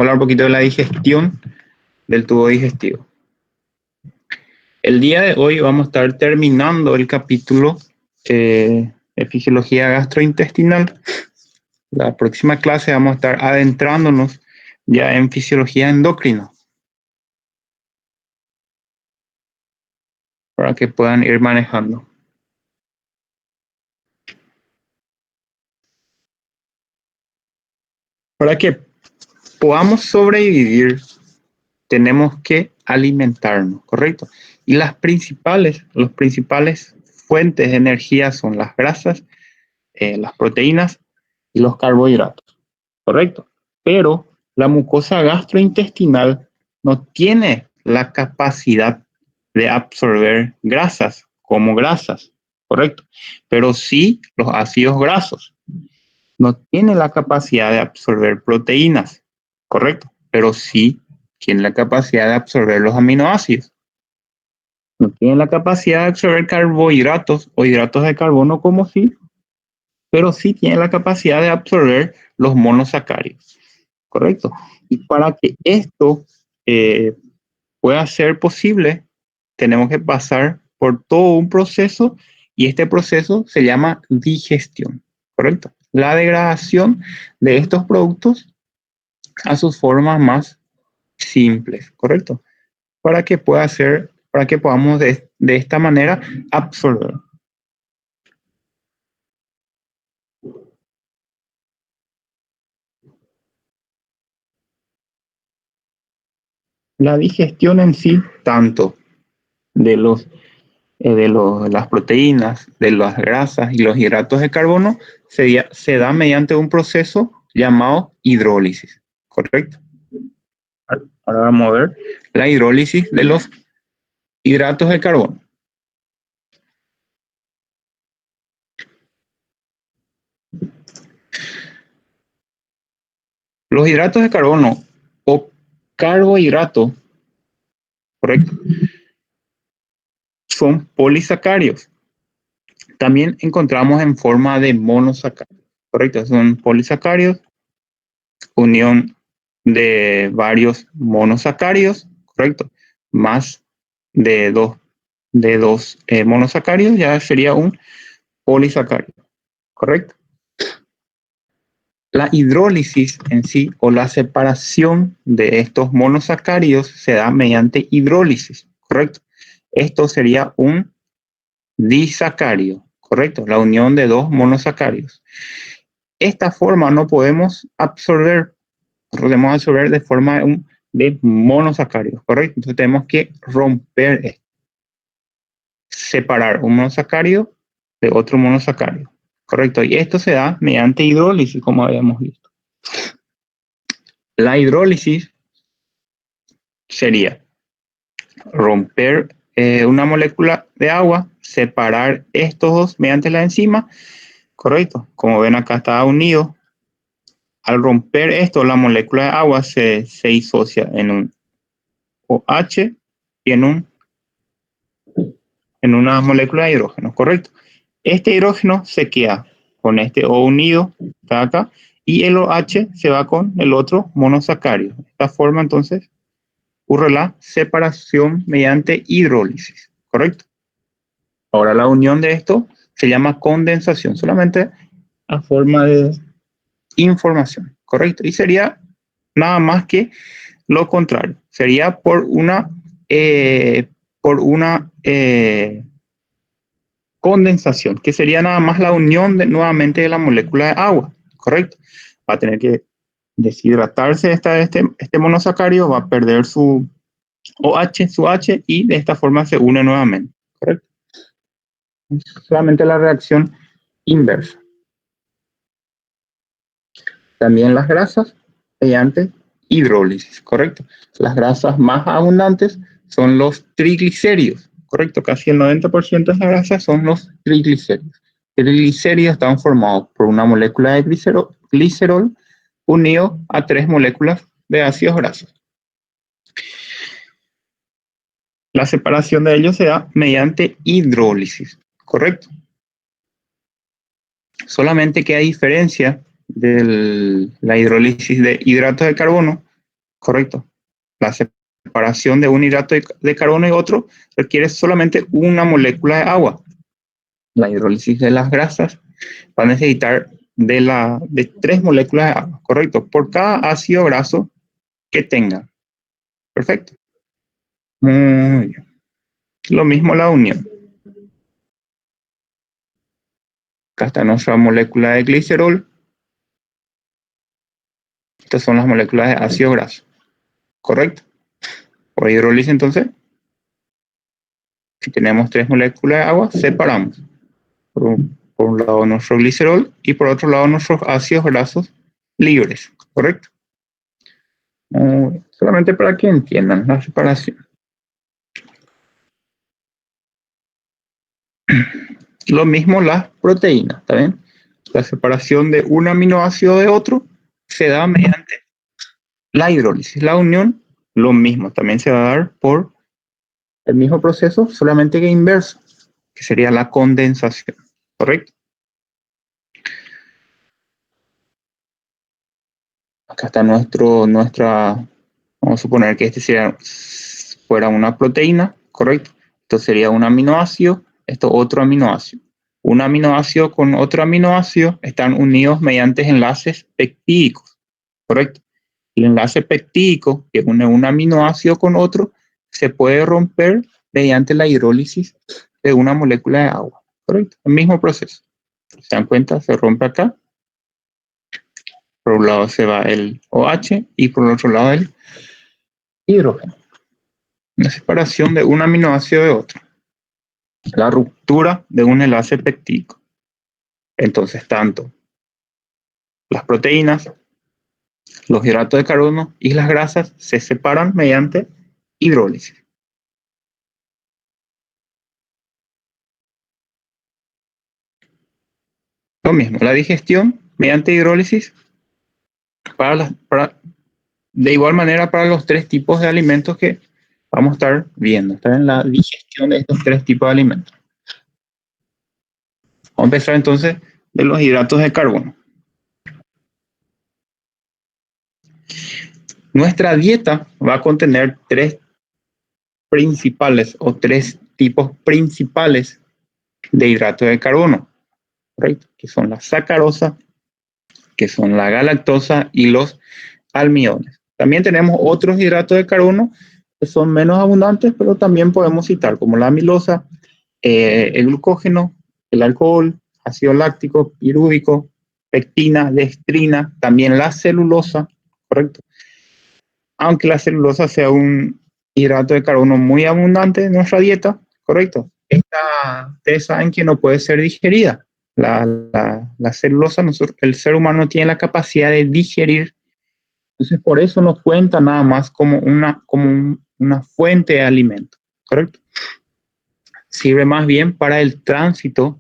a hablar un poquito de la digestión del tubo digestivo. El día de hoy vamos a estar terminando el capítulo de fisiología gastrointestinal. La próxima clase vamos a estar adentrándonos ya en fisiología endocrina, para que puedan ir manejando. Para que podamos sobrevivir, tenemos que alimentarnos, ¿correcto? Y los principales fuentes de energía son las grasas, las proteínas y los carbohidratos, ¿correcto? Pero la mucosa gastrointestinal no tiene la capacidad de absorber grasas como grasas, ¿correcto? Pero sí los ácidos grasos. No tiene la capacidad de absorber proteínas, ¿correcto? Pero sí tiene la capacidad de absorber los aminoácidos. No tiene la capacidad de absorber carbohidratos o hidratos de carbono como sí, pero sí tiene la capacidad de absorber los monosacáridos, ¿correcto? Y para que esto pueda ser posible, tenemos que pasar por todo un proceso y este proceso se llama digestión, ¿correcto? La degradación de estos productos a sus formas más simples, ¿correcto? Para que podamos de esta manera absorber. La digestión en sí, tanto de las proteínas, de las grasas y los hidratos de carbono, se da mediante un proceso llamado hidrólisis, ¿correcto? Ahora vamos a ver la hidrólisis de los hidratos de carbono. Los hidratos de carbono o carbohidratos, ¿correcto?, son polisacáridos. También encontramos en forma de monosacáridos, ¿correcto? Son polisacáridos, unión de varios monosacáridos, ¿correcto? Más de dos monosacáridos, ya sería un polisacárido, ¿correcto? La hidrólisis en sí o la separación de estos monosacáridos se da mediante hidrólisis, ¿correcto? Esto sería un disacárido, ¿correcto? La unión de dos monosacáridos. Esta forma no podemos absorber de forma de monosacáridos, ¿correcto? Entonces tenemos que romper esto, separar un monosacárido de otro monosacárido, ¿correcto? Y esto se da mediante hidrólisis, como habíamos visto. La hidrólisis sería romper una molécula de agua, separar estos dos mediante la enzima, ¿correcto? Como ven acá está unido. Al romper esto, la molécula de agua se disocia en un OH y en una molécula de hidrógeno, ¿correcto? Este hidrógeno se queda con este O unido, está acá, y el OH se va con el otro monosacárido. De esta forma, entonces, ocurre la separación mediante hidrólisis, ¿correcto? Ahora, la unión de esto se llama condensación, solamente a forma de información, ¿correcto? Y sería nada más que lo contrario, sería por una condensación, que sería nada más la unión nuevamente de la molécula de agua, ¿correcto? Va a tener que deshidratarse este monosacárido, va a perder su OH, su H, y de esta forma se une nuevamente, ¿correcto? Solamente la reacción inversa. También las grasas mediante hidrólisis, ¿correcto? Las grasas más abundantes son los triglicéridos, ¿correcto? Casi el 90% de las grasas son los triglicéridos. Los triglicéridos están formados por una molécula de glicerol unido a 3 moléculas de ácidos grasos. La separación de ellos se da mediante hidrólisis, ¿correcto? Solamente que a diferencia de la hidrólisis de hidratos de carbono, correcto. La separación de un hidrato de carbono y otro requiere solamente una molécula de agua. La hidrólisis de las grasas va a necesitar de 3 moléculas de agua, correcto, por cada ácido graso que tenga. Perfecto. Muy bien. Lo mismo la unión. Acá está nuestra molécula de glicerol. Estas son las moléculas de ácido graso. ¿Correcto? Por hidrólisis, entonces, si tenemos 3 moléculas de agua, separamos. Por un lado nuestro glicerol y por otro lado nuestros ácidos grasos libres. ¿Correcto? Solamente para que entiendan la separación. Lo mismo las proteínas, ¿está bien? La separación de un aminoácido de otro se da mediante la hidrólisis. La unión, lo mismo, también se va a dar por el mismo proceso, solamente que inverso, que sería la condensación, ¿correcto? Acá está nuestra, vamos a suponer que fuera una proteína, ¿correcto? Esto sería un aminoácido, esto otro aminoácido. Un aminoácido con otro aminoácido están unidos mediante enlaces peptídicos, ¿correcto? El enlace peptídico que une un aminoácido con otro se puede romper mediante la hidrólisis de una molécula de agua, ¿correcto? El mismo proceso. ¿Se dan cuenta? Se rompe acá. Por un lado se va el OH y por el otro lado el hidrógeno. La separación de un aminoácido de otro. La ruptura de un enlace peptídico. Entonces, tanto las proteínas, los hidratos de carbono y las grasas se separan mediante hidrólisis. Lo mismo, la digestión mediante hidrólisis de igual manera para los 3 tipos de alimentos que vamos a estar viendo. Está en la digestión de estos 3 tipos de alimentos. Vamos a empezar entonces de los hidratos de carbono. Nuestra dieta va a contener 3 principales o 3 tipos principales de hidratos de carbono, ¿correcto? Que son la sacarosa, que son la galactosa y los almidones. También tenemos otros hidratos de carbono que son menos abundantes, pero también podemos citar como la amilosa, el glucógeno, el alcohol, ácido láctico, pirúvico, pectina, dextrina, también la celulosa, ¿correcto? Aunque la celulosa sea un hidrato de carbono muy abundante en nuestra dieta, ¿correcto? Ustedes saben que no puede ser digerida. La celulosa, el ser humano tiene la capacidad de digerir. Entonces, por eso no cuenta nada más como una fuente de alimento, ¿correcto? Sirve más bien para el tránsito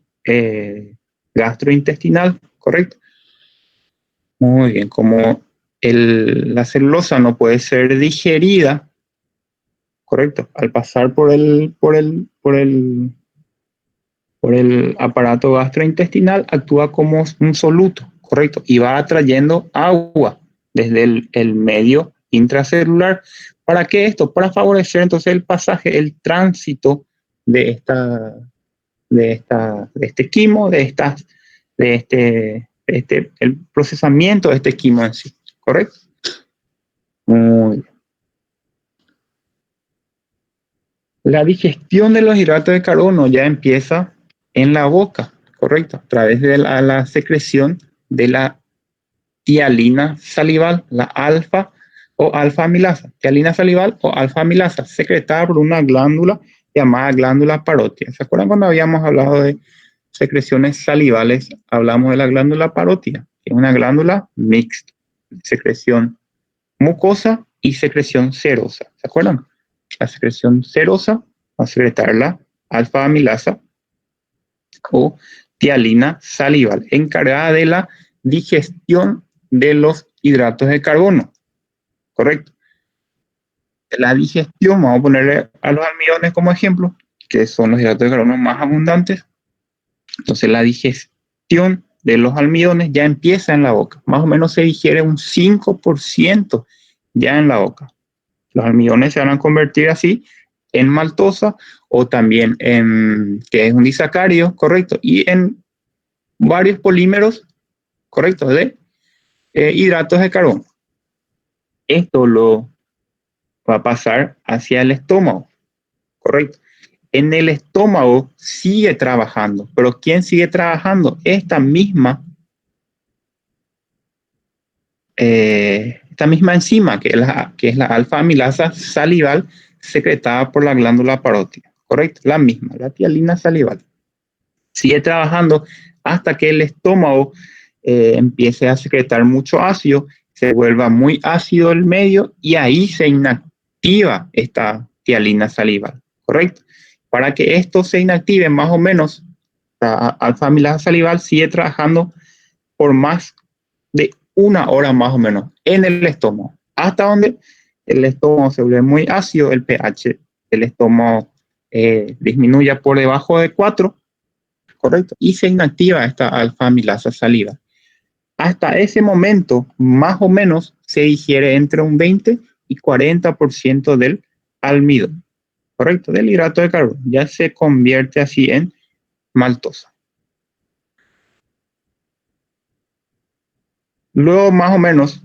gastrointestinal, ¿correcto? Muy bien, como la celulosa no puede ser digerida, ¿correcto? Al pasar por el aparato gastrointestinal, actúa como un soluto, ¿correcto? Y va atrayendo agua desde el medio intracelular. ¿Para qué esto? Para favorecer entonces el pasaje, el tránsito de este quimo, el procesamiento de este quimo en sí, ¿correcto? Muy bien. La digestión de los hidratos de carbono ya empieza en la boca, ¿correcto? A través de la secreción de la tialina salival, la alfa o alfa amilasa. Tialina salival o alfa amilasa, secretada por una glándula llamada glándula parótida. ¿Se acuerdan cuando habíamos hablado de secreciones salivales? Hablamos de la glándula parótida, que es una glándula mixta, secreción mucosa y secreción serosa. ¿Se acuerdan? La secreción serosa va a secretar la alfa amilasa o tialina salival, encargada de la digestión de los hidratos de carbono. ¿Correcto? La digestión, vamos a ponerle a los almidones como ejemplo, que son los hidratos de carbono más abundantes. Entonces la digestión de los almidones ya empieza en la boca. Más o menos se digiere un 5% ya en la boca. Los almidones se van a convertir así en maltosa o también en, que es un disacárido, correcto, y en varios polímeros, correcto, de hidratos de carbono. Esto lo va a pasar hacia el estómago, correcto. En el estómago sigue trabajando, pero ¿quién sigue trabajando? Esta misma enzima, que es la alfa amilasa salival secretada por la glándula parótida, ¿correcto? La misma, la tialina salival. Sigue trabajando hasta que el estómago empiece a secretar mucho ácido, se vuelva muy ácido el medio y ahí se inactiva esta tialina salival, ¿correcto? Para que esto se inactive más o menos, la alfa amilasa salival sigue trabajando por más de 1 hora más o menos en el estómago, hasta donde el estómago se vuelve muy ácido, el pH del estómago disminuye por debajo de 4, correcto, y se inactiva esta alfa amilasa saliva. Hasta ese momento, más o menos, se digiere entre un 20 y 40% del almidón, correcto, del hidrato de carbono. Ya se convierte así en maltosa. Luego, más o menos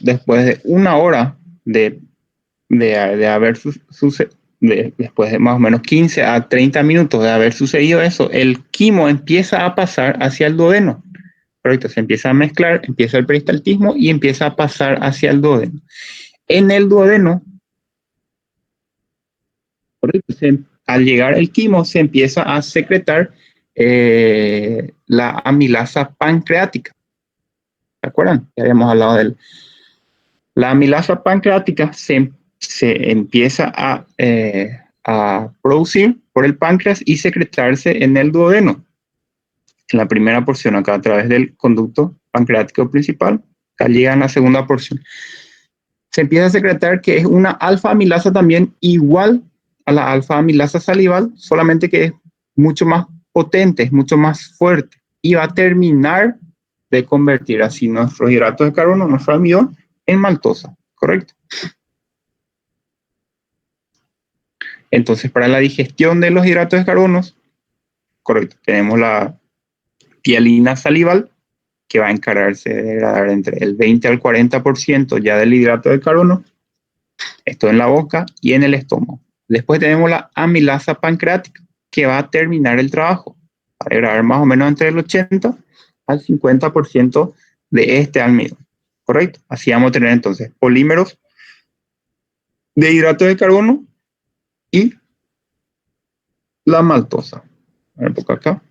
después de 1 hora de haber sucedido, después de más o menos 15 a 30 minutos de haber sucedido eso, el quimo empieza a pasar hacia el duodeno. Correcto, se empieza a mezclar, empieza el peristaltismo y empieza a pasar hacia el duodeno. En el duodeno, correcto, al llegar el quimo se empieza a secretar la amilasa pancreática. ¿Se acuerdan? Ya habíamos hablado de él. La amilasa pancreática se empieza a producir por el páncreas y secretarse en el duodeno. En la primera porción, acá a través del conducto pancreático principal, acá llega en la segunda porción. Se empieza a secretar que es una alfa amilasa también igual a la alfa amilasa salival, solamente que es mucho más potente, es mucho más fuerte y va a terminar de convertir así nuestros hidratos de carbono, nuestro almidón, en maltosa, ¿correcto? Entonces, para la digestión de los hidratos de carbono, correcto, tenemos la tialina salival, que va a encargarse de degradar entre el 20 al 40% ya del hidrato de carbono, esto en la boca y en el estómago. Después tenemos la amilasa pancreática, que va a terminar el trabajo, va a degradar más o menos entre el 80 al 50% de este almidón, ¿correcto? Así vamos a tener entonces polímeros de hidrato de carbono y la maltosa. A ver, por acá.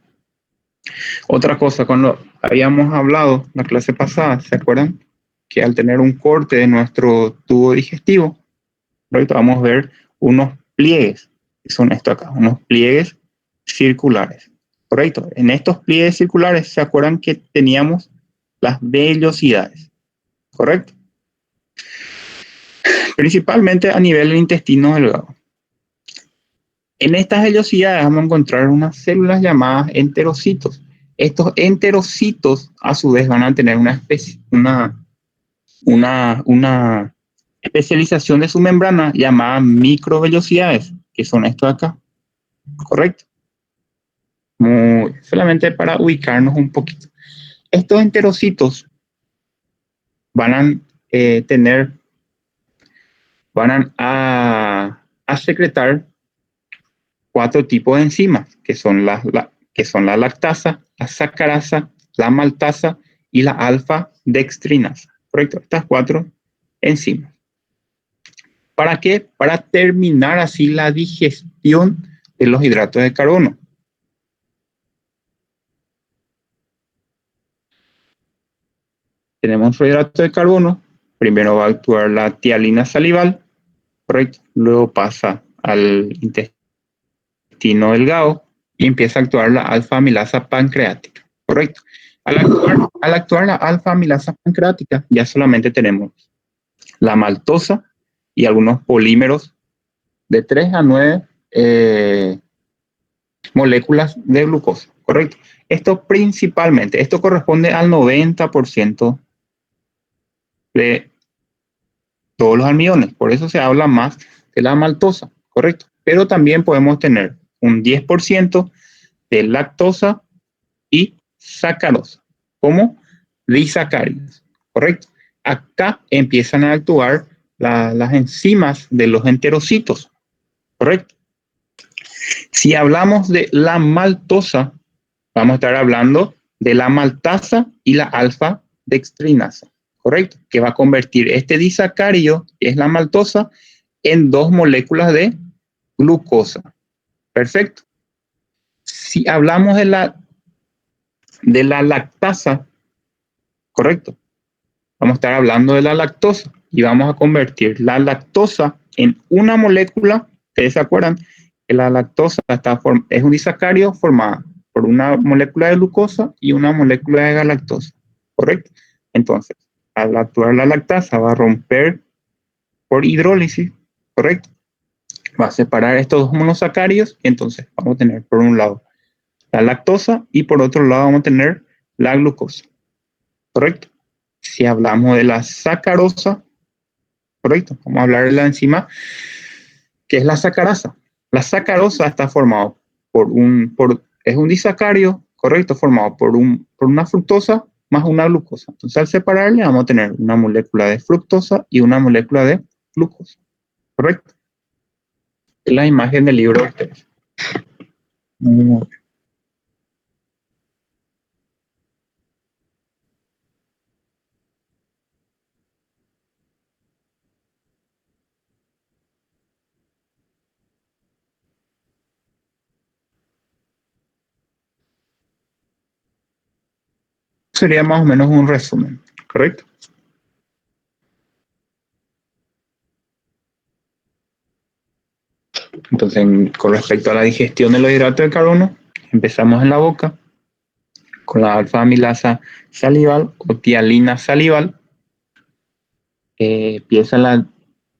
Otra cosa, cuando habíamos hablado la clase pasada, ¿se acuerdan? Que al tener un corte de nuestro tubo digestivo, ahorita vamos a ver unos pliegues, que son esto acá, unos pliegues circulares, ¿correcto? En estos pliegues circulares, ¿se acuerdan que teníamos las vellosidades? ¿Correcto? Principalmente a nivel del intestino delgado. En estas vellosidades vamos a encontrar unas células llamadas enterocitos. Estos enterocitos, a su vez, van a tener una especialización de su membrana llamada microvellosidades, que son estos acá. ¿Correcto? Solamente para ubicarnos un poquito. Estos enterocitos van a secretar 4 tipos de enzimas, que son la lactasa, la sacarasa, la maltasa y la alfa-dextrinasa. ¿Correcto? Estas 4 enzimas. ¿Para qué? Para terminar así la digestión de los hidratos de carbono. Tenemos nuestro hidrato de carbono. Primero va a actuar la tialina salival, ¿correcto? Luego pasa al intestino delgado y empieza a actuar la alfa amilasa pancreática, ¿correcto? Al actuar la alfa amilasa pancreática, ya solamente tenemos la maltosa y algunos polímeros de 3 a 9 moléculas de glucosa, ¿correcto? Esto principalmente, esto corresponde al 90% de todos los almidones, por eso se habla más de la maltosa, ¿correcto? Pero también podemos tener un 10% de lactosa y sacarosa, como disacáridos, ¿correcto? Acá empiezan a actuar las enzimas de los enterocitos, ¿correcto? Si hablamos de la maltosa, vamos a estar hablando de la maltasa y la alfa-dextrinasa, ¿correcto? Que va a convertir este disacárido, que es la maltosa, en dos moléculas de glucosa. Perfecto. Si hablamos de la lactasa, ¿correcto? Vamos a estar hablando de la lactosa y vamos a convertir la lactosa en una molécula. ¿Ustedes se acuerdan? Que la lactosa es un disacárido formado por una molécula de glucosa y una molécula de galactosa, ¿correcto? Entonces, al actuar la lactasa va a romper por hidrólisis, ¿correcto? Va a separar estos dos monosacáridos y entonces vamos a tener por un lado la lactosa y por otro lado vamos a tener la glucosa, ¿correcto? Si hablamos de la sacarosa, ¿correcto? Vamos a hablar de la enzima que es la sacarasa. La sacarosa está formado es un disacárido, ¿correcto? Formado por una fructosa más una glucosa. Entonces, al separarle, vamos a tener una molécula de fructosa y una molécula de glucosa, ¿correcto? Es la imagen del libro de ustedes. Sería más o menos un resumen, ¿correcto? Entonces, con respecto a la digestión de los hidratos de carbono, empezamos en la boca con la alfa-amilasa salival o tialina salival. Empieza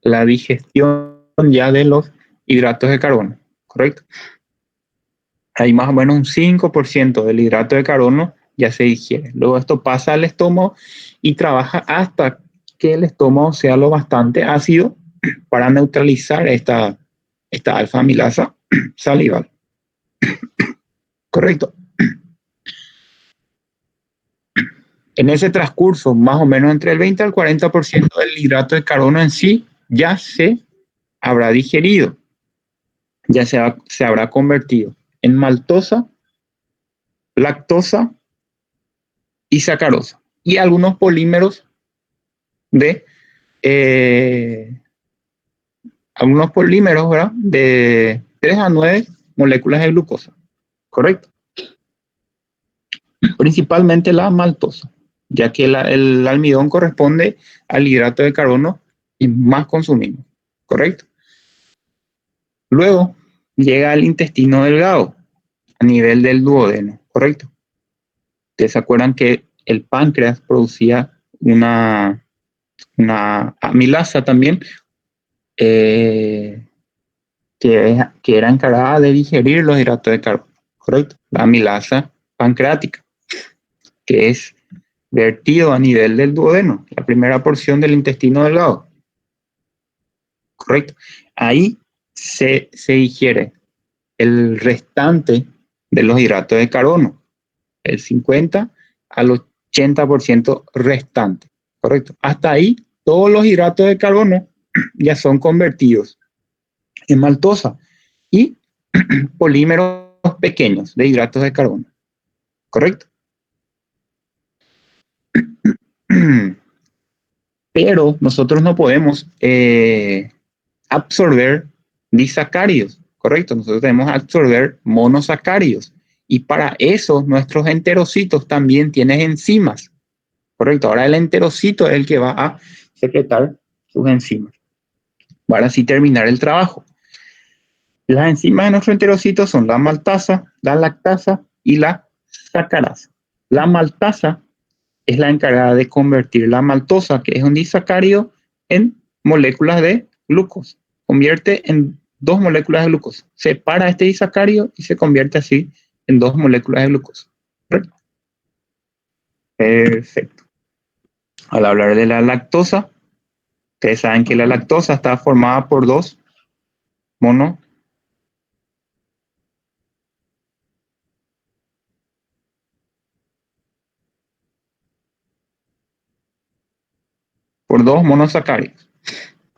la digestión ya de los hidratos de carbono, ¿correcto? Hay más o menos un 5% del hidrato de carbono ya se digiere. Luego esto pasa al estómago y trabaja hasta que el estómago sea lo bastante ácido para neutralizar esta alfa-amilasa salival. Correcto. En ese transcurso, más o menos entre el 20 al 40% del hidrato de carbono en sí ya se habrá digerido, ya se habrá convertido en maltosa, lactosa y sacarosa. Y algunos polímeros ¿verdad? De 3 a 9 moléculas de glucosa. ¿Correcto? Principalmente la maltosa, ya que el almidón corresponde al hidrato de carbono y más consumimos. ¿Correcto? Luego llega al intestino delgado a nivel del duodeno. ¿Correcto? ¿Ustedes se acuerdan que el páncreas producía una amilasa también que era encargada de digerir los hidratos de carbono, ¿correcto? La amilasa pancreática, que es vertido a nivel del duodeno, la primera porción del intestino delgado, ¿correcto? Ahí se digiere el restante de los hidratos de carbono, el 50 al 80% restante, ¿correcto? Hasta ahí todos los hidratos de carbono ya son convertidos en maltosa y polímeros pequeños de hidratos de carbono, ¿correcto? Pero nosotros no podemos absorber disacáridos, ¿correcto? Nosotros tenemos que absorber monosacáridos y para eso nuestros enterocitos también tienen enzimas, ¿correcto? Ahora el enterocito es el que va a secretar sus enzimas para así terminar el trabajo. Las enzimas de nuestro enterocito son la maltasa, la lactasa y la sacarasa. La maltasa es la encargada de convertir la maltosa, que es un disacárido, en moléculas de glucosa. Convierte en 2 moléculas de glucosa. Separa este disacárido y se convierte así en 2 moléculas de glucosa. ¿Correcto? Perfecto. Al hablar de la lactosa, ustedes saben que la lactosa está formada por 2 mono por 2 monosacáridos,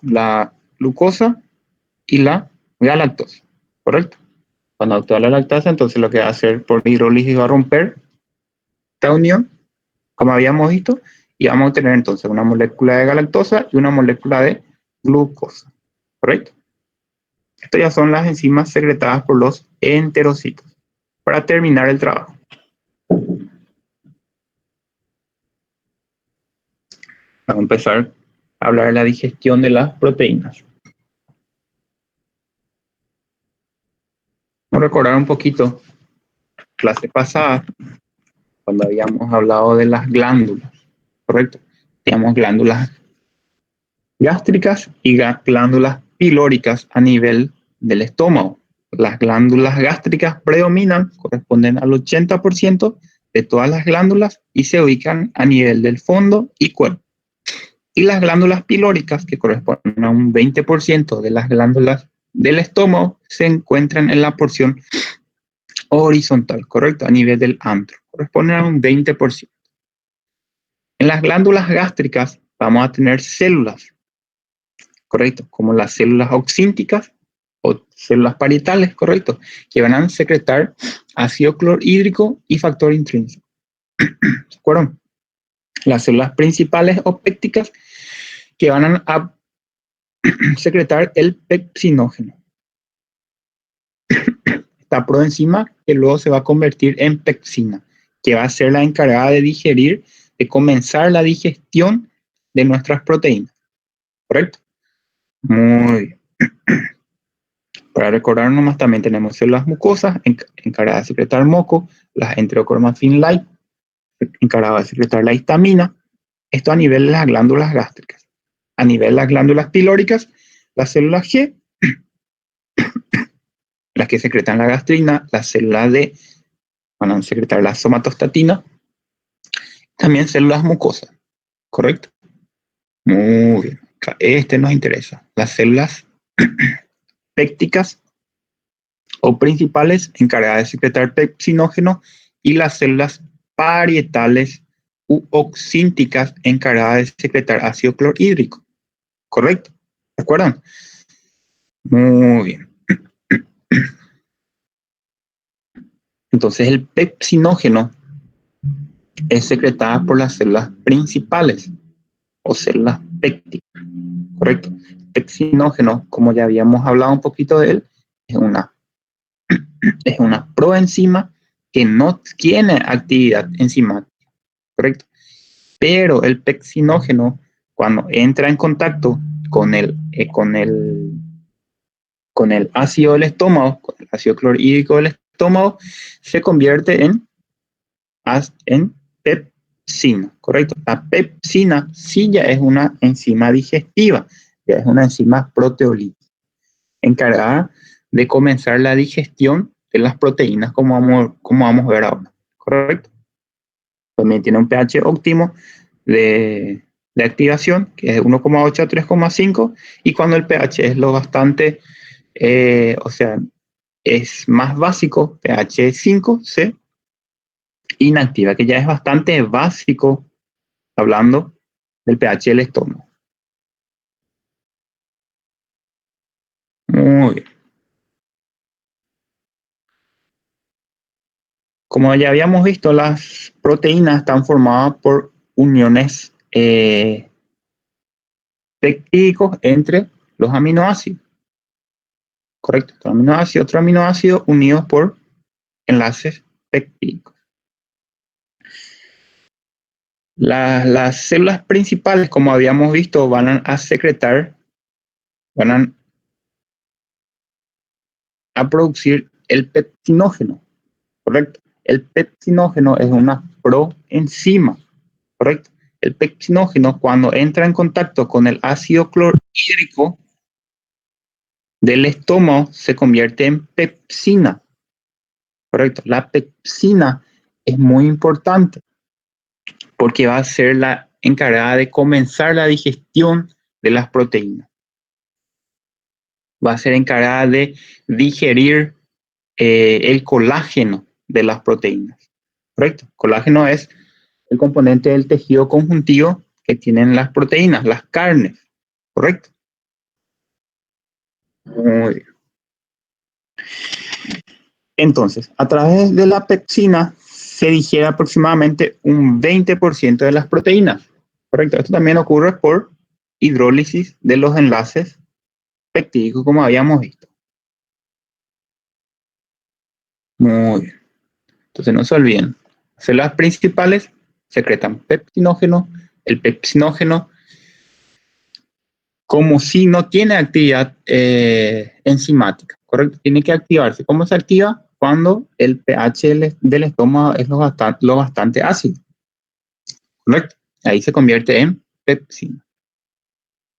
la glucosa y la galactosa, ¿correcto? Cuando actúa la lactasa, entonces lo que va a hacer por hidrólisis va a romper esta unión, como habíamos visto, y vamos a tener entonces una molécula de galactosa y una molécula de glucosa, ¿correcto? Estas ya son las enzimas secretadas por los enterocitos. Para terminar el trabajo, vamos a empezar a hablar de la digestión de las proteínas. Vamos a recordar un poquito clase pasada, cuando habíamos hablado de las glándulas, ¿correcto? Teníamos glándulas gástricas y glándulas pilóricas a nivel del estómago. Las glándulas gástricas predominan, corresponden al 80% de todas las glándulas y se ubican a nivel del fondo y cuerpo. Y las glándulas pilóricas, que corresponden a un 20% de las glándulas del estómago, se encuentran en la porción horizontal, correcto, a nivel del antro, corresponden a un 20%. En las glándulas gástricas vamos a tener células, correcto, como las células oxínticas o células parietales, correcto, que van a secretar ácido clorhídrico y factor intrínseco. ¿Se acuerdan? Las células principales o pépticas que van a secretar el pepsinógeno. Esta proenzima que luego se va a convertir en pepsina, que va a ser la encargada de digerir, de comenzar la digestión de nuestras proteínas. ¿Correcto? Muy bien. Para recordar nomás, también tenemos células mucosas encargadas de secretar moco, las enterocromafin light encargadas de secretar la histamina. Esto a nivel de las glándulas gástricas. A nivel de las glándulas pilóricas, las células G, las que secretan la gastrina, las células D van a secretar la somatostatina, también células mucosas, ¿correcto? Muy bien, este nos interesa. Las células pépticas o principales encargadas de secretar pepsinógeno y las células parietales u oxínticas encargadas de secretar ácido clorhídrico, ¿correcto? ¿De acuerdo? Muy bien. Entonces el pepsinógeno es secretada por las células principales o células pépticas, ¿correcto? Pepsinógeno, como ya habíamos hablado un poquito de él, es una proenzima que no tiene actividad enzimática, ¿correcto? Pero el pepsinógeno, cuando entra en contacto con el ácido del estómago, con el ácido clorhídrico del estómago, se convierte en pepsina, ¿correcto? La pepsina sí ya es una enzima digestiva, ya es una enzima proteolítica, encargada de comenzar la digestión de las proteínas, como vamos a ver ahora, ¿correcto? También tiene un pH óptimo de activación, que es 1,8 a 3,5, y cuando el pH es lo bastante, o sea, es más básico, pH 5, se inactiva, que ya es bastante básico, hablando del pH del estómago. Muy bien. Como ya habíamos visto, las proteínas están formadas por uniones peptídicos entre los aminoácidos. Correcto, otro aminoácido unidos por enlaces peptídicos. Las células principales, como habíamos visto, van a secretar, van a producir el pepsinógeno, ¿correcto? El pepsinógeno es una proenzima, ¿correcto? El pepsinógeno, cuando entra en contacto con el ácido clorhídrico, del estómago se convierte en pepsina. Correcto. La pepsina es muy importante porque va a ser la encargada de comenzar la digestión de las proteínas. Va a ser encargada de digerir el colágeno de las proteínas. Correcto. Colágeno es el componente del tejido conjuntivo que tienen las proteínas, las carnes. Correcto. Muy bien. Entonces, a través de la pepsina se digiere aproximadamente un 20% de las proteínas. Correcto. Esto también ocurre por hidrólisis de los enlaces peptídicos, como habíamos visto. Muy bien. Entonces, no se olviden. Las células principales secretan pepsinógeno. El pepsinógeno, como si no tiene actividad enzimática, ¿correcto? Tiene que activarse. ¿Cómo se activa? Cuando el pH del estómago es lo bastante ácido, ¿correcto? Ahí se convierte en pepsina.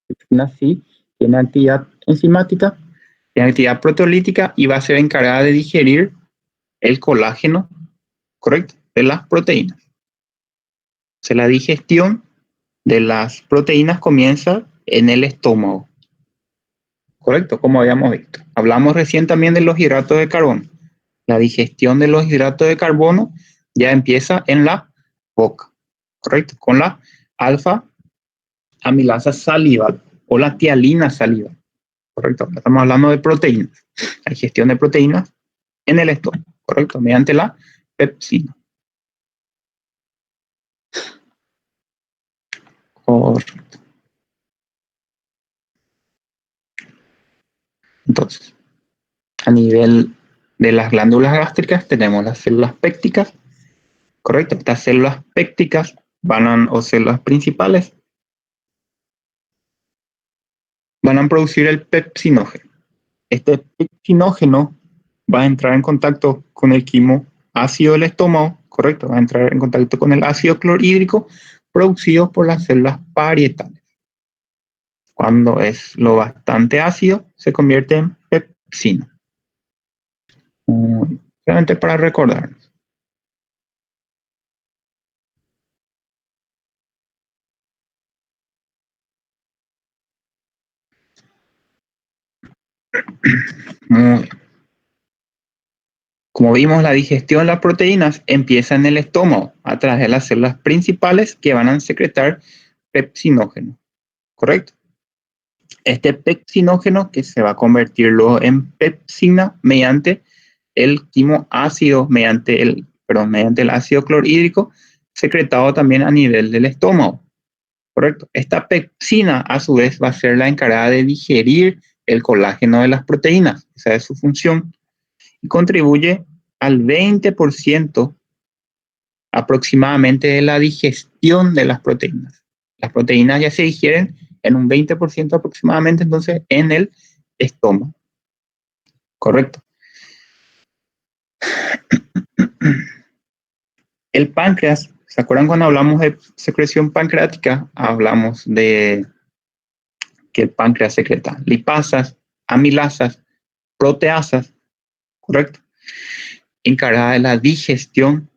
Pepsina sí tiene actividad enzimática, tiene actividad proteolítica y va a ser encargada de digerir el colágeno, ¿correcto? De las proteínas. O sea, la digestión de las proteínas comienza en el estómago. Correcto, como habíamos visto. Hablamos recién también de los hidratos de carbono. La digestión de los hidratos de carbono ya empieza en la boca, correcto, con la alfa amilasa salival o la tialina salival, correcto. Estamos hablando de proteínas, la digestión de proteínas en el estómago, correcto, mediante la pepsina. Correcto. Entonces, a nivel de las glándulas gástricas tenemos las células pépticas, correcto. Estas células pépticas o células principales van a producir el pepsinógeno. Este pepsinógeno va a entrar en contacto con el quimo ácido del estómago, correcto, va a entrar en contacto con el ácido clorhídrico producido por las células parietales. Cuando es lo bastante ácido, se convierte en pepsina. Solamente para recordarnos. Muy bien. Como vimos, la digestión de las proteínas empieza en el estómago a través de las células principales que van a secretar pepsinógeno, ¿correcto? Este pepsinógeno que se va a convertir luego en pepsina mediante el quimo ácido, mediante el ácido clorhídrico secretado también a nivel del estómago, ¿correcto? Esta pepsina a su vez va a ser la encargada de digerir el colágeno de las proteínas, esa es su función, y contribuye al 20% aproximadamente de la digestión de las proteínas. Las proteínas ya se digieren en un 20% aproximadamente, entonces, en el estómago. Correcto. El páncreas, ¿se acuerdan cuando hablamos de secreción pancreática? Hablamos de que el páncreas secreta lipasas, amilasas, proteasas, ¿correcto? Encargada de la digestión.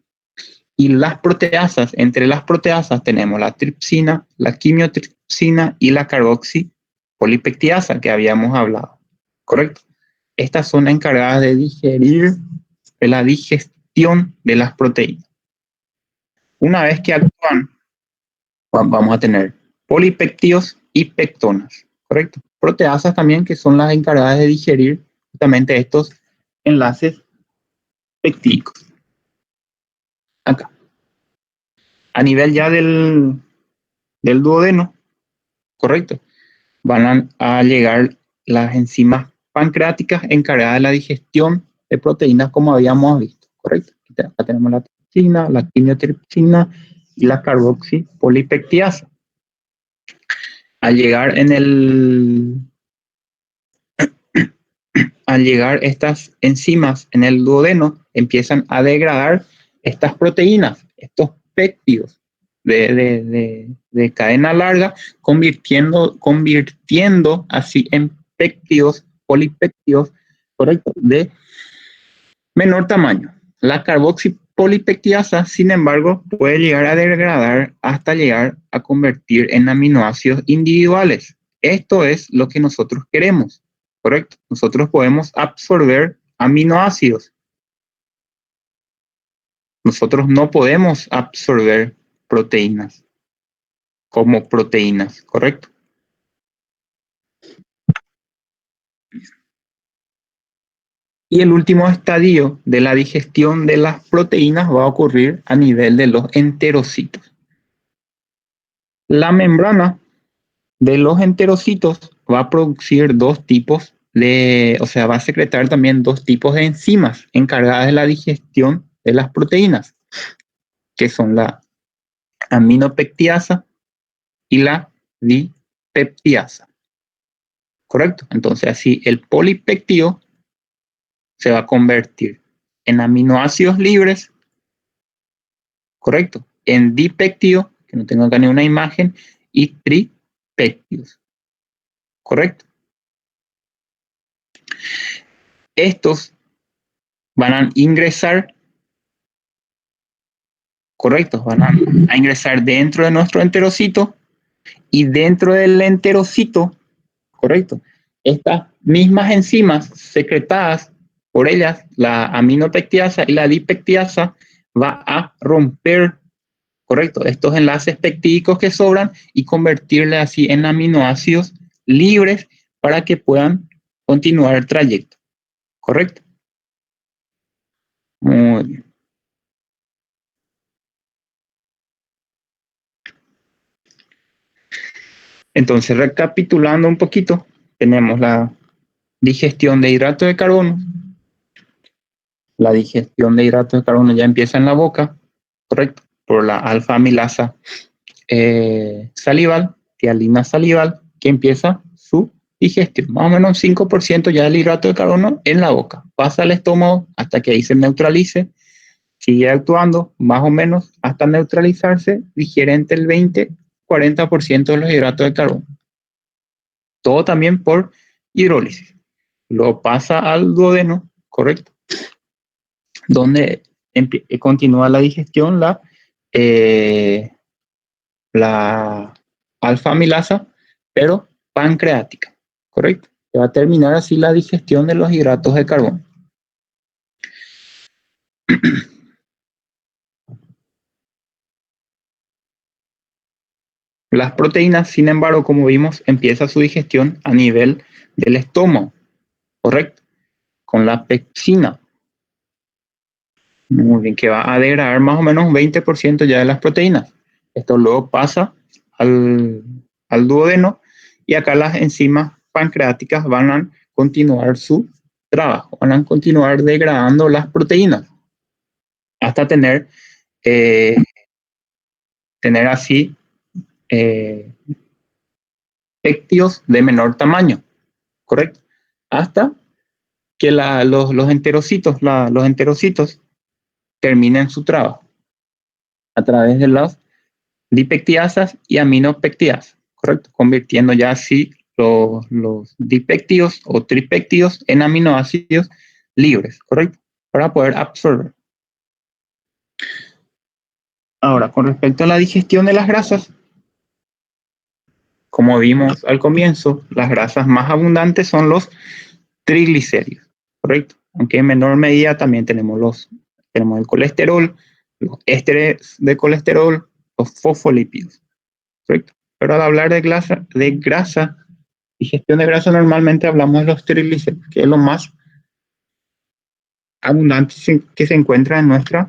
Y las proteasas, entre las proteasas tenemos la tripsina, la quimiotripsina y la carboxipolipeptidasa que habíamos hablado, ¿correcto? Estas son encargadas de digerir, de la digestión de las proteínas. Una vez que actúan, vamos a tener polipéptidos y pectonas, ¿correcto? Proteasas también que son las encargadas de digerir justamente estos enlaces peptídicos. Acá. A nivel ya del duodeno, correcto, van a llegar las enzimas pancreáticas encargadas de la digestión de proteínas como habíamos visto, correcto. Acá tenemos la tripsina, la quimiotripsina y la carboxipolipeptidasa. Al llegar estas enzimas en el duodeno, empiezan a degradar estas proteínas, estos péptidos de cadena larga, convirtiendo así en péptidos polipéptidos, correcto, de menor tamaño. La carboxipolipeptidasa, sin embargo, puede llegar a degradar hasta llegar a convertir en aminoácidos individuales. Esto es lo que nosotros queremos, ¿correcto? Nosotros podemos absorber aminoácidos. Nosotros no podemos absorber proteínas como proteínas, ¿correcto? Y el último estadio de la digestión de las proteínas va a ocurrir a nivel de los enterocitos. La membrana de los enterocitos va a producir dos tipos de, o sea, va a secretar también dos tipos de enzimas encargadas de la digestión de las proteínas, que son la aminopeptidasa y la dipeptidasa. ¿Correcto? Entonces así el polipéptido se va a convertir en aminoácidos libres, ¿correcto? En dipéptido, que no tengo acá ni una imagen, y tripéptidos, ¿correcto? Estos van a ingresar, ¿correcto? Van a ingresar dentro de nuestro enterocito y dentro del enterocito, ¿correcto? Estas mismas enzimas secretadas por ellas, la aminopeptidasa y la dipeptidasa, va a romper, correcto, estos enlaces peptídicos que sobran y convertirle así en aminoácidos libres para que puedan continuar el trayecto, correcto. Muy bien. Entonces, recapitulando un poquito, tenemos la digestión de hidratos de carbono. La digestión de hidratos de carbono ya empieza en la boca, correcto, por la alfa amilasa salival, tialina salival, que empieza su digestión. Más o menos 5% ya del hidrato de carbono en la boca. Pasa al estómago hasta que ahí se neutralice. Sigue actuando más o menos hasta neutralizarse. Digiere entre el 20-40% de los hidratos de carbono. Todo también por hidrólisis. Lo pasa al duodeno, correcto, donde continúa la digestión, la alfa amilasa, pero pancreática, ¿correcto? Que va a terminar así la digestión de los hidratos de carbono. Las proteínas, sin embargo, como vimos, empieza su digestión a nivel del estómago, ¿correcto? Con la pepsina. Muy bien, que va a degradar más o menos un 20% ya de las proteínas. Esto luego pasa al duodeno y acá las enzimas pancreáticas van a continuar su trabajo, van a continuar degradando las proteínas hasta tener así péptidos de menor tamaño, ¿correcto? Hasta que los enterocitos terminen su trabajo a través de las dipeptidasas y aminopeptidasas, ¿correcto? Convirtiendo ya así los dipéptidos o tripéptidos en aminoácidos libres, ¿correcto? Para poder absorber. Ahora, con respecto a la digestión de las grasas, como vimos al comienzo, las grasas más abundantes son los triglicéridos, ¿correcto? Aunque en menor medida también tenemos el colesterol, los ésteres de colesterol, los fosfolípidos, ¿correcto? Pero al hablar de grasa, digestión de grasa, normalmente hablamos de los triglicéridos, que es lo más abundante que se encuentra en nuestros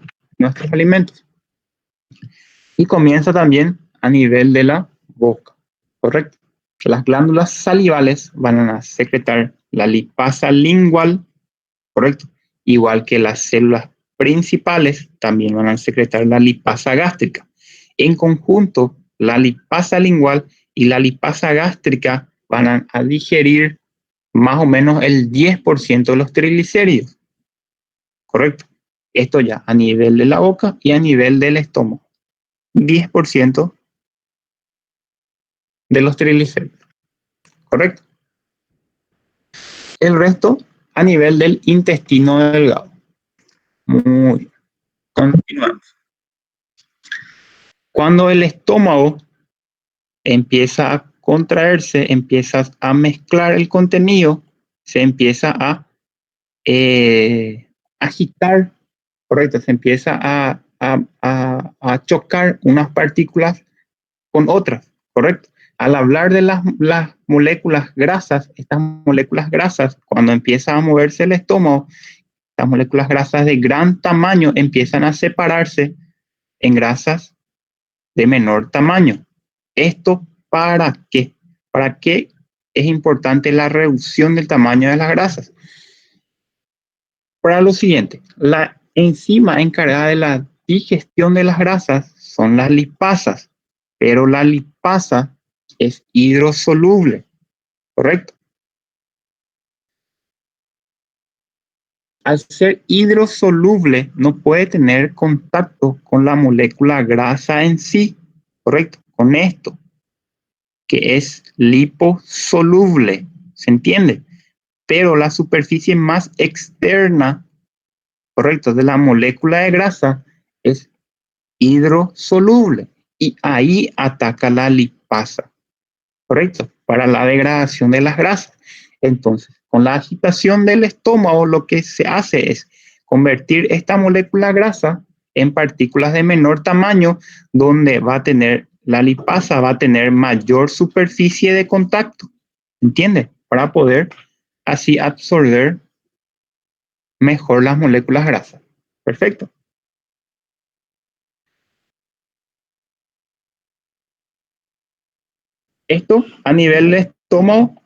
alimentos. Y comienza también a nivel de la boca, ¿correcto? Las glándulas salivales van a secretar la lipasa lingual, ¿correcto? Igual que las células principales también van a secretar la lipasa gástrica. En conjunto, la lipasa lingual y la lipasa gástrica van a digerir más o menos el 10% de los triglicéridos, ¿correcto? Esto ya a nivel de la boca y a nivel del estómago. 10% de los triglicéridos, ¿correcto? El resto a nivel del intestino delgado. Muy bien. Continuamos. Cuando el estómago empieza a contraerse, empiezas a mezclar el contenido, se empieza a agitar, correcto, se empieza a chocar unas partículas con otras, correcto. Al hablar de las moléculas grasas, estas moléculas grasas, cuando empieza a moverse el estómago, las moléculas grasas de gran tamaño empiezan a separarse en grasas de menor tamaño. ¿Esto para qué? ¿Para qué es importante la reducción del tamaño de las grasas? Para lo siguiente, la enzima encargada de la digestión de las grasas son las lipasas, pero la lipasa es hidrosoluble, ¿correcto? Al ser hidrosoluble no puede tener contacto con la molécula grasa en sí, ¿correcto? Con esto, que es liposoluble, ¿se entiende? Pero la superficie más externa, ¿correcto?, de la molécula de grasa es hidrosoluble y ahí ataca la lipasa, ¿correcto? Para la degradación de las grasas. Entonces, con la agitación del estómago, lo que se hace es convertir esta molécula grasa en partículas de menor tamaño, donde va a tener la lipasa, va a tener mayor superficie de contacto, ¿entiendes? Para poder así absorber mejor las moléculas grasas. Perfecto. Esto a nivel de estómago,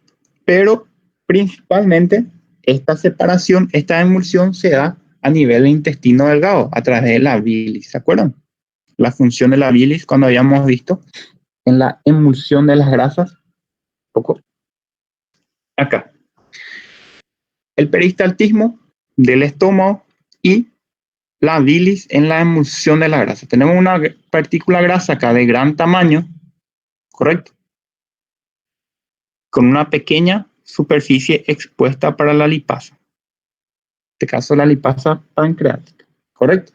pero principalmente esta separación, esta emulsión se da a nivel de intestino delgado, a través de la bilis, ¿se acuerdan? La función de la bilis cuando habíamos visto en la emulsión de las grasas, poco acá. El peristaltismo del estómago y la bilis en la emulsión de la grasa. Tenemos una partícula grasa acá de gran tamaño, ¿correcto? Con una pequeña superficie expuesta para la lipasa. En este caso, la lipasa pancreática, ¿correcto?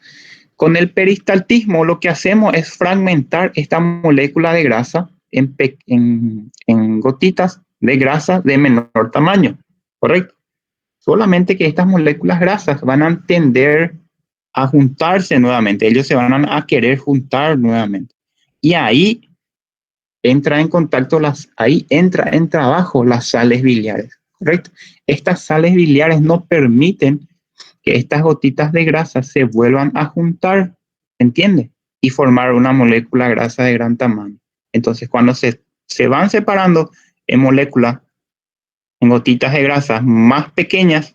Con el peristaltismo lo que hacemos es fragmentar esta molécula de grasa en gotitas de grasa de menor tamaño, ¿correcto? Solamente que estas moléculas grasas van a tender a juntarse nuevamente, ellos se van a querer juntar nuevamente. Y ahí entra en contacto ahí entra en trabajo las sales biliares, ¿correcto? Estas sales biliares no permiten que estas gotitas de grasa se vuelvan a juntar, ¿entiende? Y formar una molécula grasa de gran tamaño. Entonces, cuando se van separando en moléculas, en gotitas de grasa más pequeñas,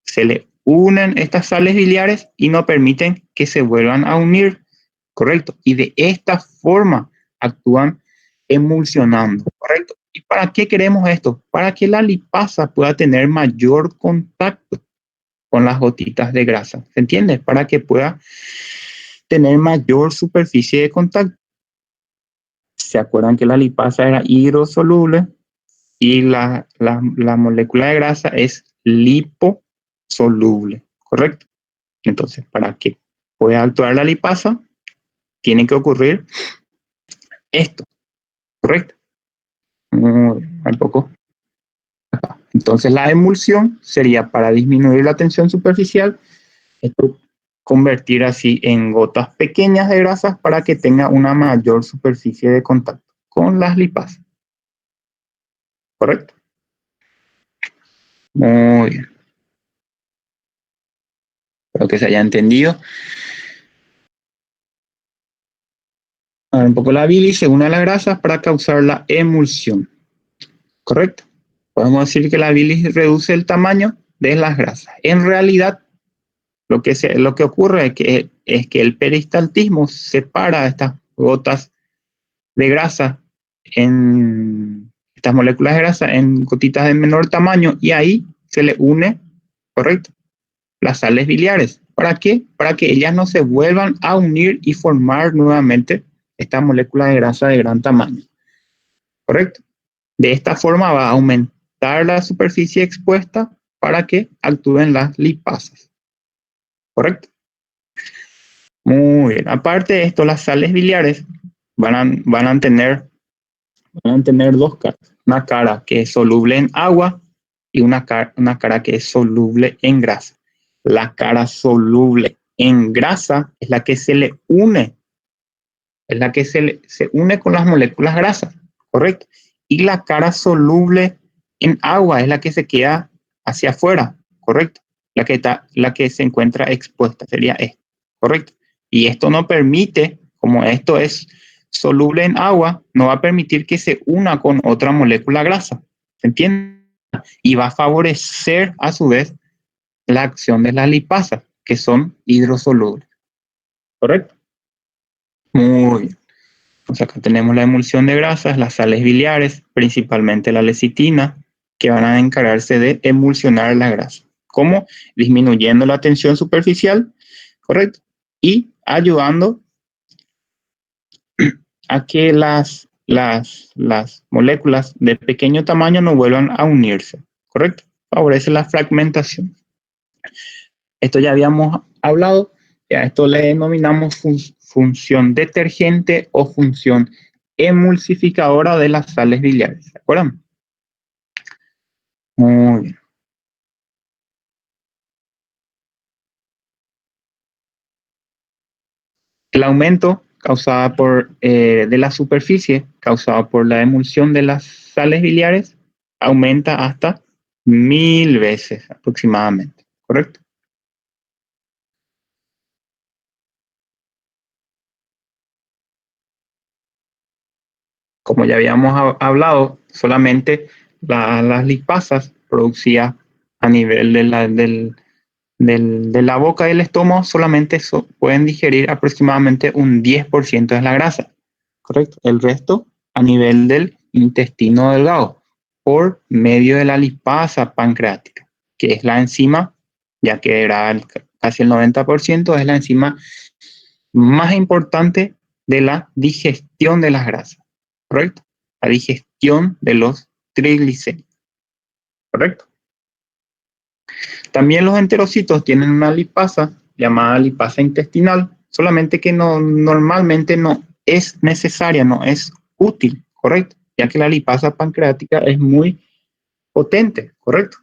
se le unen estas sales biliares y no permiten que se vuelvan a unir, ¿correcto? Y de esta forma actúan emulsionando, ¿correcto? ¿Y para qué queremos esto? Para que la lipasa pueda tener mayor contacto con las gotitas de grasa, ¿se entiende? Para que pueda tener mayor superficie de contacto. ¿Se acuerdan que la lipasa era hidrosoluble y la molécula de grasa es liposoluble, ¿correcto? Entonces, para que pueda actuar la lipasa, tiene que ocurrir esto, ¿correcto? Un poco. Entonces, la emulsión sería para disminuir la tensión superficial, esto convertir así en gotas pequeñas de grasas para que tenga una mayor superficie de contacto con las lipasas. ¿Correcto? Muy bien. Espero que se haya entendido. Ahora un poco la bilis se une a las grasas para causar la emulsión. ¿Correcto? Podemos decir que la bilis reduce el tamaño de las grasas. En realidad, lo que ocurre es que el peristaltismo separa estas gotas de grasa en estas moléculas de grasa en gotitas de menor tamaño y ahí se le une, ¿correcto?, las sales biliares. ¿Para qué? Para que ellas no se vuelvan a unir y formar nuevamente esta molécula de grasa de gran tamaño, ¿correcto? De esta forma va a aumentar limitar la superficie expuesta para que actúen las lipasas. ¿Correcto? Muy bien. Aparte de esto, las sales biliares van a tener dos caras. Una cara que es soluble en agua y una cara que es soluble en grasa. La cara soluble en grasa es la que se le une, es la que se une con las moléculas grasas, ¿correcto? Y la cara soluble en agua es la que se queda hacia afuera, ¿correcto? La que se encuentra expuesta sería esta, ¿correcto? Y esto no permite, como esto es soluble en agua, no va a permitir que se una con otra molécula grasa, ¿se entiende? Y va a favorecer a su vez la acción de las lipasas, que son hidrosolubles, ¿correcto? Muy bien. Pues acá tenemos la emulsión de grasas, las sales biliares, principalmente la lecitina, que van a encargarse de emulsionar la grasa. ¿Cómo? Disminuyendo la tensión superficial, ¿correcto? Y ayudando a que las moléculas de pequeño tamaño no vuelvan a unirse, ¿correcto? Favorece la fragmentación. Esto ya habíamos hablado, ya esto le denominamos función detergente o función emulsificadora de las sales biliares, ¿de acuerdo? Muy bien. El aumento de la superficie causado por la emulsión de las sales biliares aumenta hasta 1000 veces aproximadamente, ¿correcto? Como ya habíamos hablado, solamente las lipasas producidas a nivel de la boca y el estómago solamente pueden digerir aproximadamente un 10% de la grasa, ¿correcto? El resto a nivel del intestino delgado, por medio de la lipasa pancreática, que es la enzima, ya que era casi el 90%, es la enzima más importante de la digestión de las grasas, ¿correcto? La digestión de los triglicéridos, ¿correcto? También los enterocitos tienen una lipasa llamada lipasa intestinal, solamente que normalmente no es necesaria, no es útil, ¿correcto? Ya que la lipasa pancreática es muy potente, ¿correcto?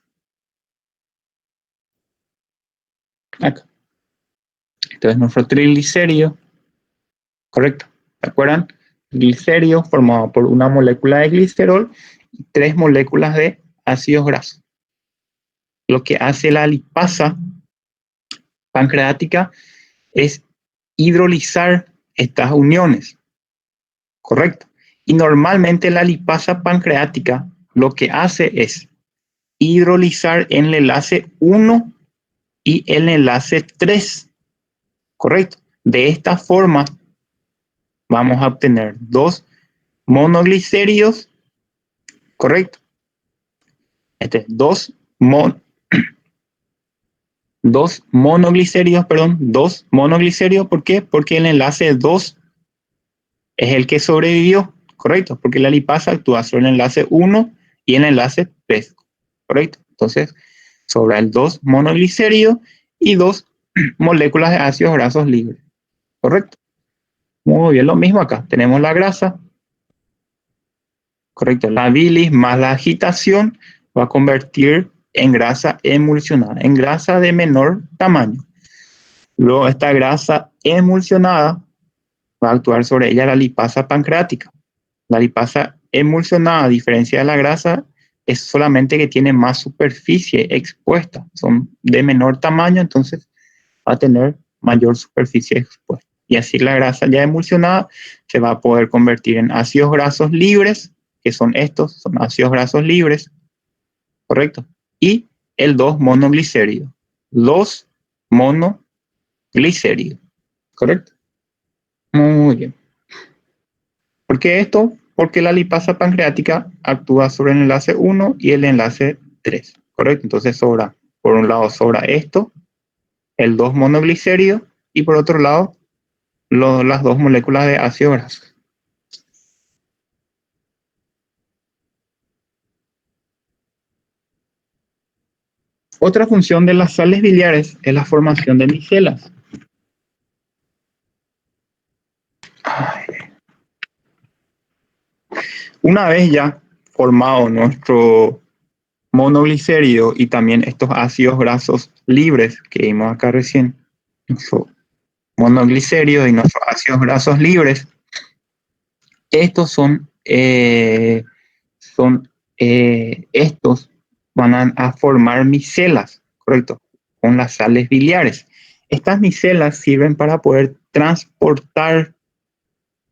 Acá. Entonces nuestro triglicérido, ¿correcto? ¿Se acuerdan? Glicerio formado por una molécula de glicerol y 3 moléculas de ácidos grasos. Lo que hace la lipasa pancreática es hidrolizar estas uniones, ¿correcto? Y normalmente la lipasa pancreática lo que hace es hidrolizar en el enlace 1 y el enlace 3, ¿correcto? De esta forma vamos a obtener 2 monoglicéridos, ¿correcto? Dos, mon, dos monoglicéridos, perdón, 2 monoglicéridos, ¿por qué? Porque el enlace 2 es el que sobrevivió, ¿correcto? Porque la lipasa actúa sobre el enlace 1 y el enlace 3, ¿correcto? Entonces, sobra el 2 monoglicérido y 2 moléculas de ácidos grasos libres, ¿correcto? Muy bien, lo mismo acá. Tenemos la grasa, ¿correcto? La bilis más la agitación va a convertir en grasa emulsionada, en grasa de menor tamaño. Luego, esta grasa emulsionada va a actuar sobre ella la lipasa pancreática. La lipasa emulsionada, a diferencia de la grasa, es solamente que tiene más superficie expuesta. Son de menor tamaño, entonces va a tener mayor superficie expuesta. Y así la grasa ya emulsionada se va a poder convertir en ácidos grasos libres, que son estos, son ácidos grasos libres, ¿correcto? Y el 2-monoglicérido. 2-monoglicérido, ¿correcto? Muy bien. ¿Por qué esto? Porque la lipasa pancreática actúa sobre el enlace 1 y el enlace 3, ¿correcto? Entonces sobra, por un lado sobra esto, el 2-monoglicérido, y por otro lado las 2 moléculas de ácido graso. Otra función de las sales biliares es la formación de micelas. Una vez ya formado nuestro monoglicérido y también estos ácidos grasos libres que vimos acá recién, nuestro monoglicérido y nuestros ácidos grasos libres, estos estos van a formar micelas, ¿correcto? Con las sales biliares. Estas micelas sirven para poder transportar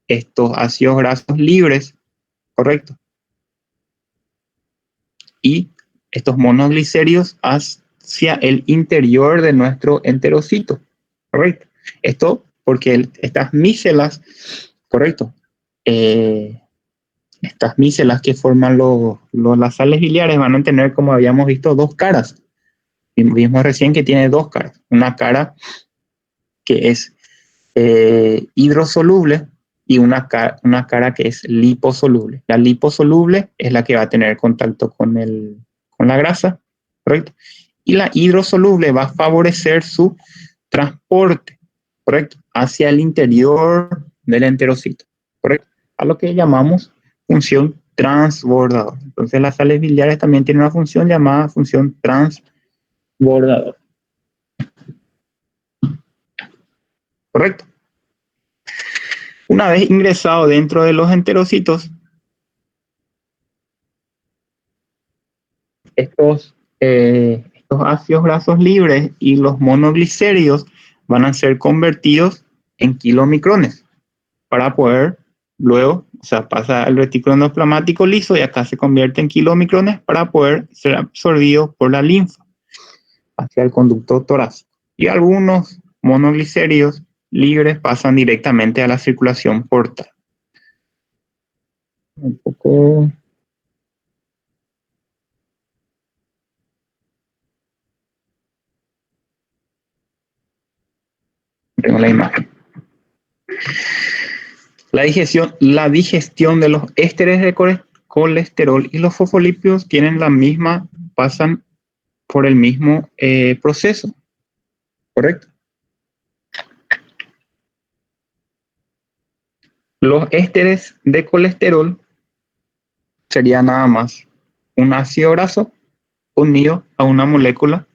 estos ácidos grasos libres, ¿correcto? Y estos monoglicéridos hacia el interior de nuestro enterocito, ¿correcto? Esto porque estas micelas, ¿correcto? Estas micelas que forman las sales biliares van a tener, como habíamos visto, dos caras. Vimos recién que tiene dos caras. Una cara que es hidrosoluble y una cara que es liposoluble. La liposoluble es la que va a tener contacto con la grasa, ¿correcto? Y la hidrosoluble va a favorecer su transporte, ¿correcto? Hacia el interior del enterocito, ¿correcto? A lo que llamamos función transbordadora. Entonces las sales biliares también tienen una función llamada función transbordadora, ¿correcto? Una vez ingresado dentro de los enterocitos, estos ácidos grasos libres y los monoglicéridos van a ser convertidos en kilomicrones para poder luego, o sea, pasa al retículo endoplasmático liso y acá se convierte en kilomicrones para poder ser absorbidos por la linfa hacia el conducto torácico. Y algunos monoglicéridos libres pasan directamente a la circulación portal. Un poco. Tengo la imagen. La digestión de los ésteres de colesterol y los fosfolípidos tienen la misma, pasan por el mismo proceso, ¿correcto? Los ésteres de colesterol sería nada más un ácido graso unido a una molécula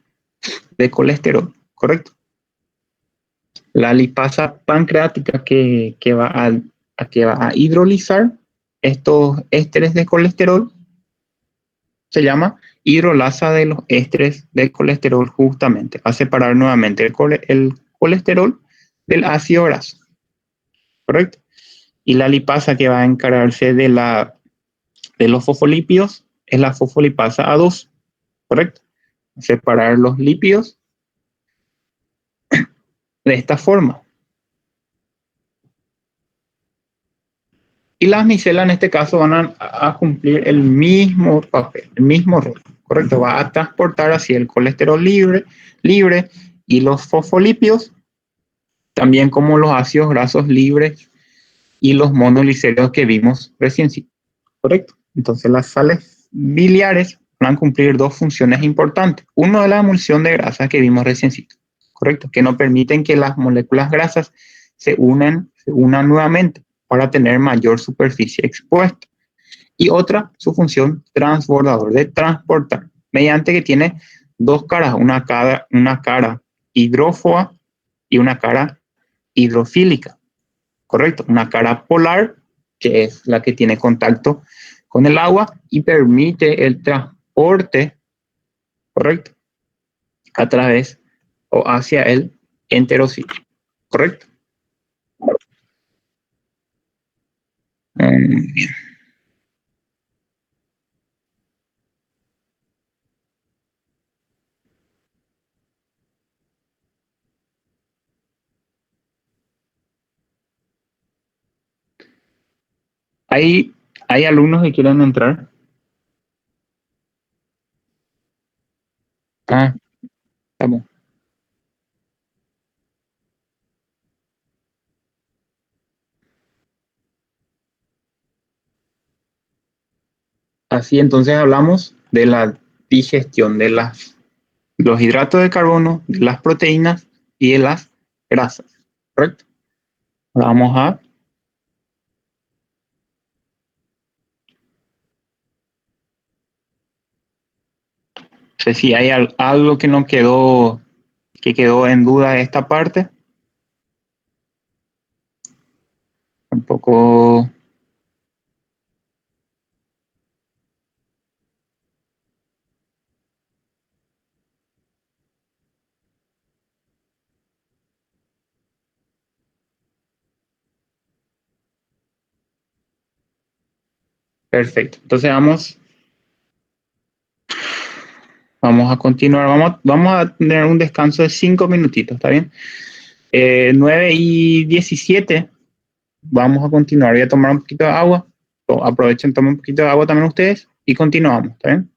de colesterol, ¿correcto? La lipasa pancreática que va a hidrolizar estos ésteres de colesterol se llama hidrolasa de los ésteres de colesterol justamente, a separar nuevamente el colesterol del ácido graso, ¿correcto? Y la lipasa que va a encargarse de los fosfolípidos es la fosfolipasa A2, ¿correcto? Separar los lípidos de esta forma. Y las micelas en este caso van a cumplir el mismo papel, el mismo rol, ¿correcto? Va a transportar así el colesterol libre y los fosfolípidos, también como los ácidos grasos libres y los monoglicéridos que vimos recién, ¿correcto? Entonces las sales biliares van a cumplir dos funciones importantes. Uno es la emulsión de grasas que vimos recién, ¿correcto? Que no permiten que las moléculas grasas se unan nuevamente para tener mayor superficie expuesta. Y otra, su función transbordador, de transportar, mediante que tiene dos caras, una cara hidrófoba y una cara hidrofílica, ¿correcto? Una cara polar, que es la que tiene contacto con el agua y permite el transporte, ¿correcto? A través o hacia el enterocito, ¿correcto? Bien. Hay, hay alumnos que quieren entrar. Ah, estamos. Así entonces hablamos de la digestión, los hidratos de carbono, de las proteínas y de las grasas, ¿correcto? Ahora vamos a... No sé si hay algo que no quedó, que quedó en duda de esta parte. Tampoco... Perfecto. Entonces vamos a continuar. Vamos a tener un descanso de 5 minutitos, ¿está bien? 9:17. Vamos a continuar. Voy a tomar un poquito de agua. Aprovechen, tomen un poquito de agua también ustedes y continuamos, ¿está bien?